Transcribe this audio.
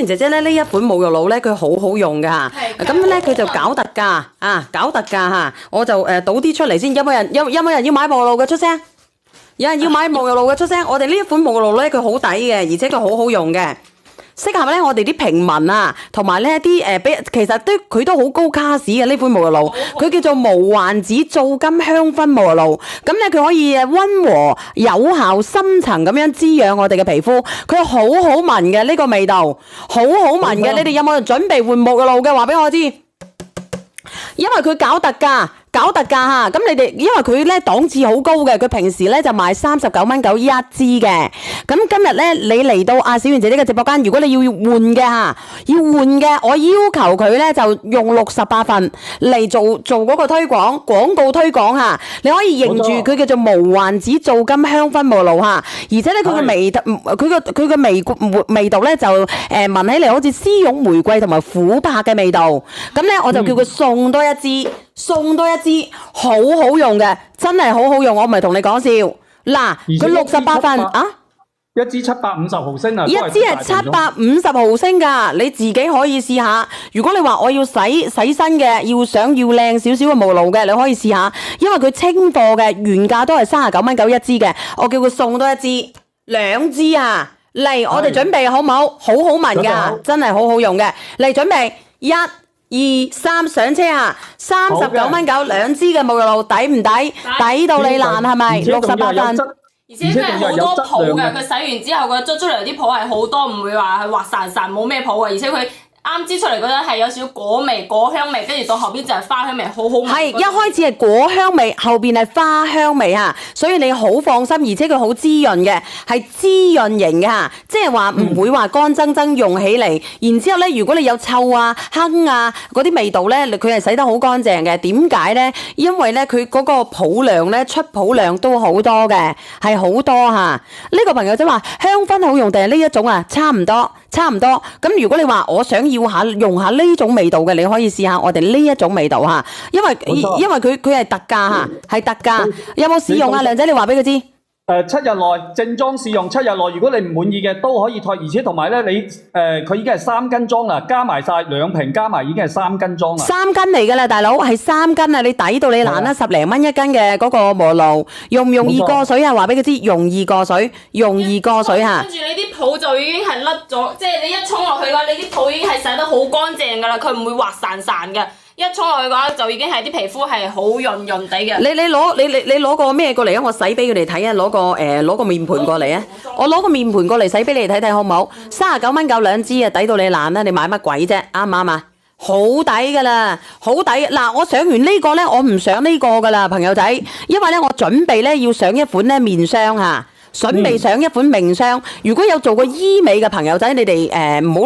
媛姐姐咧呢一款沐浴露咧，佢好好用噶，咁咧佢就搞特價啊，搞特價嚇，我就倒啲出嚟先，有冇人要買沐浴露嘅出聲？有人要買沐浴露嘅出聲，我哋呢一款沐浴露咧，佢好抵嘅，而且佢好好用嘅。適合咧我哋啲平民啊，同埋咧啲其實佢都好高卡士嘅呢款沐浴露，佢叫做無患子皂苷香薰沐浴露。咁咧佢可以溫和有效深層咁樣滋養我哋嘅皮膚，佢好好聞嘅呢個味道，好好聞嘅。你哋有冇人準備換沐浴露嘅？話俾我知，因為佢搞特價。搞特價嚇，咁你哋因為佢咧檔次好高嘅，佢平時咧就賣39.9一支嘅。咁今日咧你嚟到阿小媛姐姐嘅直播間，如果你要換嘅嚇，我要求佢咧就用68份嚟做嗰個廣告推廣嚇。你可以認住佢叫做無患子皂苷香薰沐浴露嚇，而且咧佢嘅味道咧就聞起嚟好似絲絨玫瑰同埋琥珀嘅味道。咁咧我就叫佢送多一支。好好用嘅，真係好好用，我唔係同你講笑。嗱，佢68份啊，一支750毫升啊，一支係750毫升㗎，你自己可以試下。如果你話我要洗身嘅，要靚少少嘅沐浴露嘅，你可以試下，因為佢清貨嘅原價都係39.9一支嘅，我叫佢送多一支，2支啊，嚟我哋準備好唔好？好好聞㗎，真係好好用嘅，嚟準備1、2、3上車啊！39.9，2支嘅沐浴露抵唔抵？抵到你爛係咪？68份，而且佢係好多泡嘅，佢洗完之後佢捽出嚟啲泡係好多，唔會話係滑潺潺冇咩泡嘅，而且佢啱擠出嚟嗰陣係有少少果味、果香味，跟住到後邊就係花香味，好好聞。係一開始係果香味，後邊係花香味嚇，所以你好放心，而且佢好滋潤嘅，係滋潤型嘅嚇，即係話唔會話乾爭爭用起嚟。然之後咧，如果你有臭啊、燜啊嗰啲味道咧，佢係洗得好乾淨嘅。點解咧？因為咧佢嗰個泡量咧出泡量都好多嘅，係好多嚇。呢個朋友仔話香薰好用定係呢一種啊？差唔多。咁如果你話我想要用下呢種味道嘅，你可以試下我哋呢一種味道嚇，因為佢係特價嚇，係特價。有冇試用啊，梁仔？你話俾佢知。7日內正裝試用，7日內如果你唔滿意嘅都可以退，而且同埋咧你佢已經係3斤裝啦，加埋晒2瓶加埋已經係3斤裝啦。3斤嚟㗎啦，大佬係3斤啊！你抵到你爛啦，10零蚊一斤嘅嗰個沐浴露，容唔容易過水啊？話俾佢知，容易過水嚇。跟住你啲泡就已經係甩咗，即係你一沖落去嘅話，你啲泡已經係洗得好乾淨㗎啦，佢唔會滑潺潺嘅。一沖落去嘅話，就已經係啲皮膚係好潤潤地嘅。你攞個咩過嚟啊？我洗俾佢哋睇啊！攞個面盤過嚟啊！我攞個面盤過嚟洗俾你哋睇睇好唔好？39.9支啊，抵到你爛啦！你買乜鬼啫？啱唔啱啊？好抵噶啦，好抵！嗱，我上完呢個咧，我唔上呢個噶啦，朋友仔，因為咧我準備咧要上一款咧面霜嚇，準備上一款面霜。如果有做過醫美嘅朋友仔，你哋唔好。